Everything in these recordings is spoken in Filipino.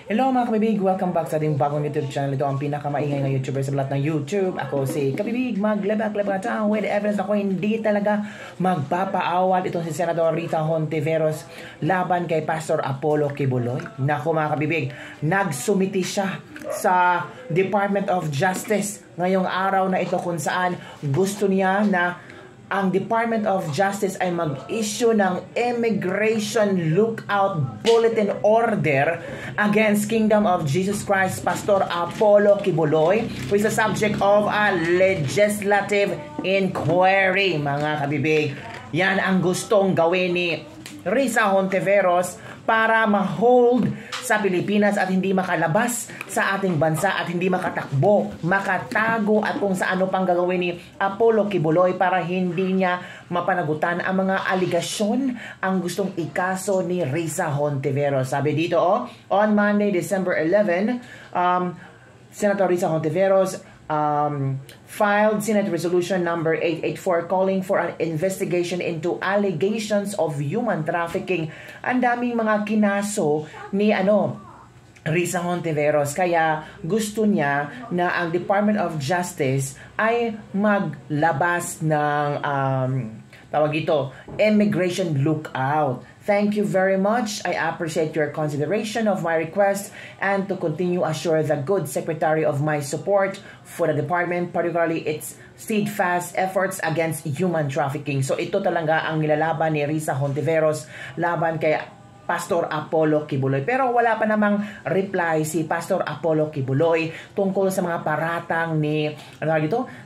Hello mga kabibig! Welcome back sa ating bagong YouTube channel. Ito ang pinakamaingay na YouTuber sa lahat ng YouTube. Ako si Kabibig, maglabak-labak na with evidence ako hindi talaga magpapaawal. Itong si Senador Rita Hontiveros laban kay Pastor Apollo Kibuloy. Naku mga kabibig, nagsumiti siya sa Department of Justice ngayong araw na ito kung saan gusto niya na ang Department of Justice ay mag-issue ng Immigration Lookout Bulletin Order against Kingdom of Jesus Christ Pastor Apollo Kibuloy, who is the subject of a legislative inquiry, mga kabibig. Yan ang gustong gawin ni Risa Hontiveros para ma-hold sa Pilipinas at hindi makalabas sa ating bansa at hindi makatakbo, makatago at kung sa ano pang gagawin ni Apollo Kibuloy para hindi niya mapanagutan ang mga aligasyon ang gustong ikaso ni Risa Hontiveros. Sabi dito, on Monday, December 11, Senator Risa Hontiveros filed Senate Resolution number 884 calling for an investigation into allegations of human trafficking. Ang daming mga kinaso ni Risa Hontiveros, kaya gusto niya na ang Department of Justice ay maglabas ng tawag ito, immigration lookout. Thank you very much. I appreciate your consideration of my request and to continue assure the good secretary of my support for the department, particularly its steadfast efforts against human trafficking. So ito talaga ang nilalaban ni Risa Hontiveros laban kay Pastor Apollo Kibuloy. Pero wala pa namang reply si Pastor Apollo Kibuloy tungkol sa mga paratang ni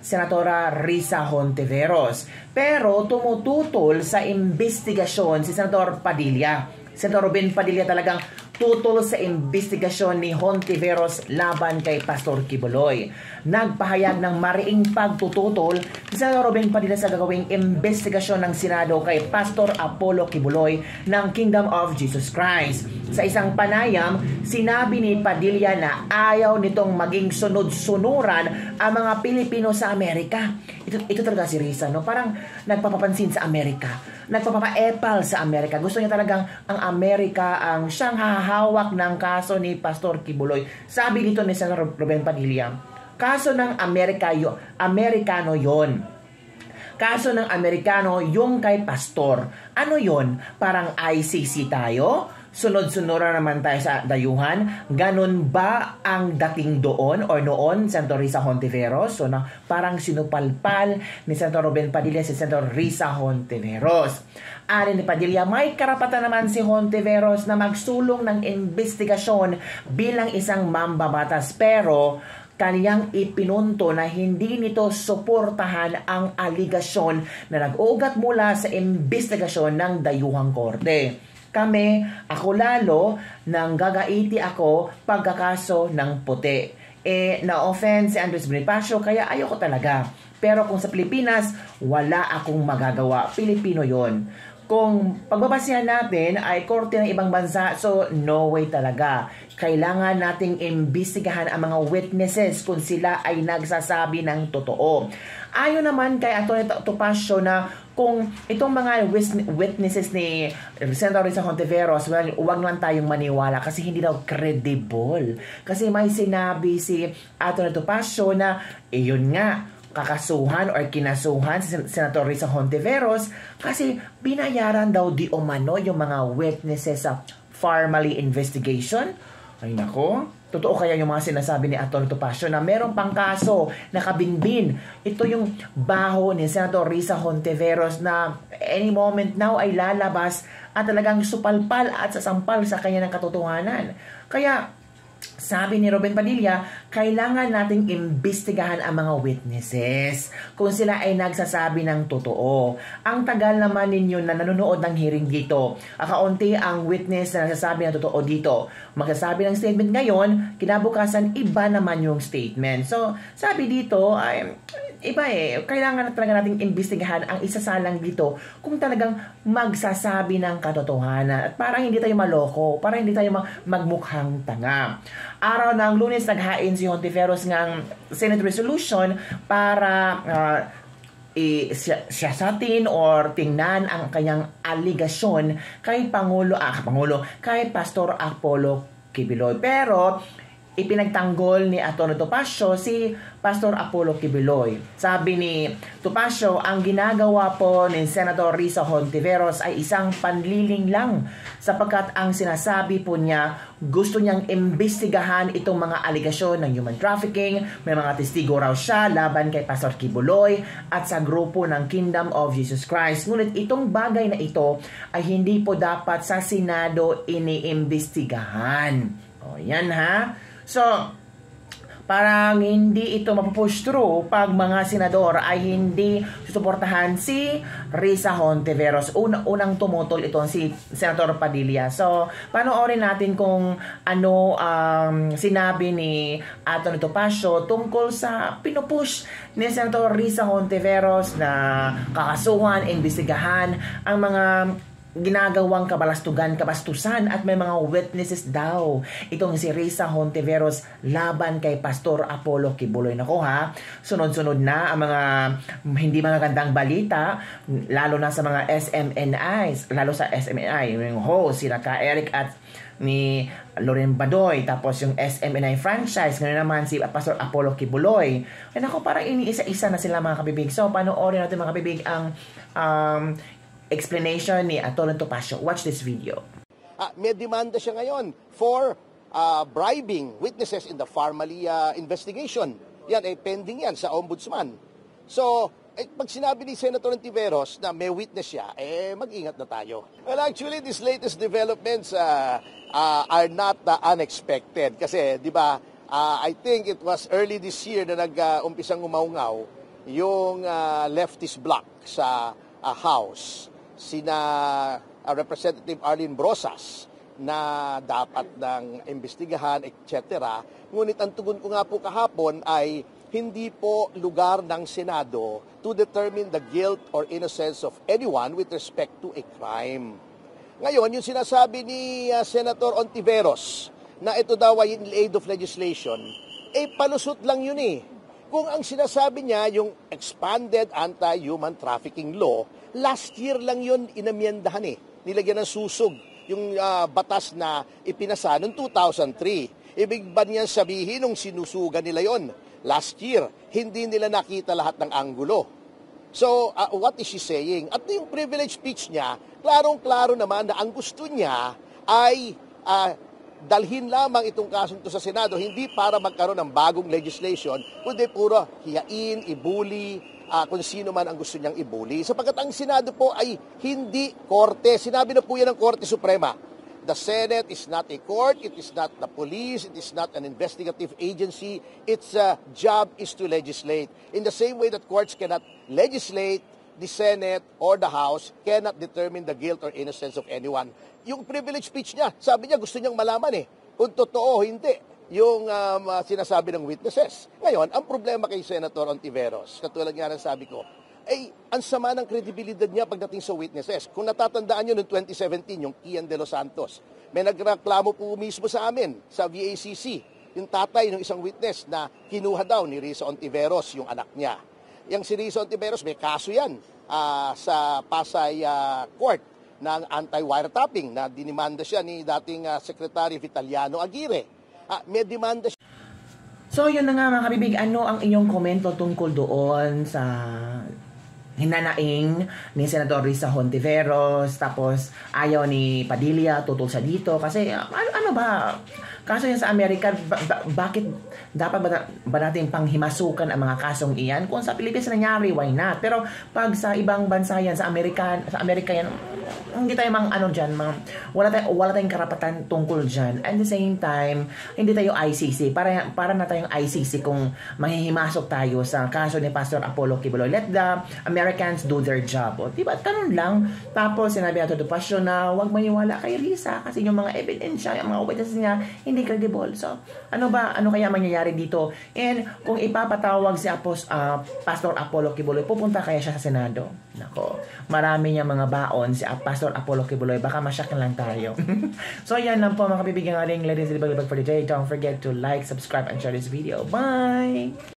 Senatora Risa Hontiveros. Pero tumututol sa investigasyon si Senator Padilla. Senator Robin Padilla talagang tutol sa investigasyon ni Hontiveros laban kay Pastor Kibuloy. Nagpahayag ng mariing pagtututol si Senator Robin Padilla sa gagawing investigasyon ng Senado kay Pastor Apollo Kibuloy ng Kingdom of Jesus Christ. Sa isang panayam, sinabi ni Padilla na ayaw nitong maging sunod-sunuran ang mga Pilipino sa Amerika. Ito talaga si Risa, no? Parang nagpapapansin sa Amerika, nagpapapaepal sa Amerika. Gusto niya talagang ang Amerika ang siyang hahawak ng kaso ni Pastor Kibuloy. Sabi dito ni Senator Ruben Padilla, kaso ng Amerikano yon. Kaso ng Amerikano yung kay Pastor. Ano yon? Parang ICC tayo? Sunod-sunuran naman tayo sa dayuhan. Ganon ba ang dating doon or noon, Senator Risa Hontiveros? So na parang sinupalpal ni Senator Ruben Padilla si Senator Risa Hontiveros. Ayon ni Padilla, may karapatan naman si Hontiveros na magsulong ng investigasyon bilang isang mambabatas, pero kaniyang ipinunto na hindi nito suportahan ang aligasyon na nag-ugat mula sa investigasyon ng dayuhang korte. Kami, ako lalo, nang gagaiti ako pagkakaso ng puti. Na-offense si Andres Bonifacio, kaya ayoko talaga. Pero kung sa Pilipinas, wala akong magagawa. Pilipino yon. Kung pagbabasihan natin ay korte ng ibang bansa, so no way talaga. Kailangan nating imbestigahan ang mga witnesses kung sila ay nagsasabi ng totoo. Ayon naman kay Atty. Topacio na kung itong mga witnesses ni Senator Risa Hontiveros, well, huwag naman tayong maniwala kasi hindi daw credible. Kasi may sinabi si Atty. Topacio na iyon nga, kakasuhan or kinasuhan si Senator Risa Hontiveros kasi binayaran daw di umano yung mga witnesses sa formally investigation. Ay nako, totoo kaya yung mga sinasabi ni Atty. Topacio na merong pang kaso na kabinbin. Ito yung baho ni Senator Risa Hontiveros na any moment now ay lalabas at talagang supalpal at sasampal sa kanya ng katotohanan. Kaya sabi ni Ruben Padilla, kailangan nating imbestigahan ang mga witnesses kung sila ay nagsasabi ng totoo. Ang tagal naman ninyo na nanonood ng hearing dito. Kaunti ang witness na nagsasabi ng totoo dito. Magsasabi ng statement ngayon, kinabukasan iba naman yung statement. So, sabi dito, ay iba kailangan na talaga nating imbestigahan ang isasalang dito kung talagang magsasabi ng katotohanan at para hindi tayo maloko, para hindi tayo magmukhang tanga. Araw ng Lunes, naghain si Hontiveros ng Senate Resolution para siyasatin or tingnan ang kanyang aligasyon kay kay Pastor Apollo Kibuloy. Pero ipinagtanggol ni Atty. Topacio si Pastor Apollo Kibuloy. Sabi ni Topacio, ang ginagawa po ni Senator Risa Hontiveros ay isang panliling lang sapagkat ang sinasabi po niya gusto niyang imbestigahan itong mga aligasyon ng human trafficking. May mga testigo raw siya laban kay Pastor Kibuloy at sa grupo ng Kingdom of Jesus Christ. Ngunit itong bagay na ito ay hindi po dapat sa Senado iniimbestigahan. O yan ha. So, parang hindi ito mapupush through pag mga senador ay hindi susuportahan si Risa Hontiveros. Unang tumutol ito si Senator Padilla. So, panoorin natin kung ano sinabi ni Atty. Topacio tungkol sa pinupush ni Senator Risa Hontiveros na kakasuhan, imbestigahan ang mga ginagawang kabastusan at may mga witnesses daw itong si Risa Hontiveros laban kay Pastor Apollo Kibuloy. Nako ha, sunod-sunod na ang mga hindi magagandang balita lalo na sa mga SMNIs, lalo sa SMNI, yung host, sila ka Eric at ni Loren Badoy, tapos yung SMNI franchise, ngayon naman si Pastor Apollo Kibuloy. Ay nako, parang iniisa-isa na sila mga kabibig. So, panoorin natin mga kabibig ang explanation ni Atty. Topacio. Watch this video. May demanda siya ngayon for bribing witnesses in the Pharmalia investigation. Yan, pending yan sa ombudsman. So, pag sinabi ni Senator Hontiveros na may witness siya, mag-ingat na tayo. Well, actually, these latest developments are not unexpected. Kasi, di ba, I think it was early this year na nag-umpisang umaungaw yung leftist bloc sa House. Sina Representative Arlene Brosas na dapat ng imbestigahan, etc. Ngunit ang tugon ko nga po kahapon ay hindi po lugar ng Senado to determine the guilt or innocence of anyone with respect to a crime. Ngayon, yung sinasabi ni Senator Hontiveros na ito daw ay in aid of legislation, palusot lang yun eh. Kung ang sinasabi niya yung expanded anti-human trafficking law, last year lang yun inamyendahan eh. Nilagyan ng susog yung batas na ipinasa noong 2003. Ibig ba niyan sabihin nung sinusugan nila yon last year, hindi nila nakita lahat ng anggulo. So, what is she saying? At yung privilege speech niya, klarong-klaro naman na ang gusto niya ay dalhin lamang itong kasong to sa Senado, hindi para magkaroon ng bagong legislation, kundi puro hiyain, ibuli, kung sino man ang gusto niyang ibuli. Sapagkat ang Senado po ay hindi korte. Sinabi na po yan ng Korte Suprema. The Senate is not a court, it is not the police, it is not an investigative agency. Its job is to legislate. In the same way that courts cannot legislate, the Senate or the House cannot determine the guilt or innocence of anyone. Yung privilege speech niya, sabi niya gusto niyang malaman kung totoo o hindi yung sinasabi ng witnesses. Ngayon, ang problema kay Senator Hontiveros, katulad nga ng sabi ko, ang sama ng kredibilidad niya pagdating sa witnesses. Kung natatandaan niyo noong 2017, yung Kian de los Santos, may nagreklamo po mismo sa amin, sa VACC, yung tatay ng isang witness na kinuha daw ni Risa Hontiveros, yung anak niya. Yung si Risa Hontiveros, may kaso yan sa Pasay Court ng anti-wiretapping na dinimanda siya ni dating Secretary Vitaliano Aguirre. May demanda siya. So, yun na nga mga kabibig, ano ang inyong komento tungkol doon sa hinanaing ni Senator Risa Hontiveros, tapos ayaw ni Padilla tutol sa dito kasi ano ba, kaso yan sa Amerika, bakit dapat ba natin panghimasukan ang mga kasong iyan? Kung sa Pilipinas nangyari, why not? Pero pag sa ibang bansa yan, sa Amerika yan, hindi tayo wala tayong karapatan tungkol dyan. At the same time, hindi tayo ICC. Para na tayong ICC kung mahihimasok tayo sa kaso ni Pastor Apollo Kibuloy. Let the Americans do their job. O, diba? Ganun lang. Tapos, sinabi natin Topacio na huwag maniwala kay Risa kasi yung mga ebidensya, yung mga witnesses niya, hindi credible. So, ano kaya mangyayari dito? And kung ipapatawag si Pastor Apollo Kibuloy, pupunta kaya siya sa Senado? Nako, marami niya mga baon si Pastor Apollo Kibuloy. Baka masyak na lang tayo. So, yan lang po mga kabibigyan aling ladies and gentlemen for today. Don't forget to like, subscribe, and share this video. Bye!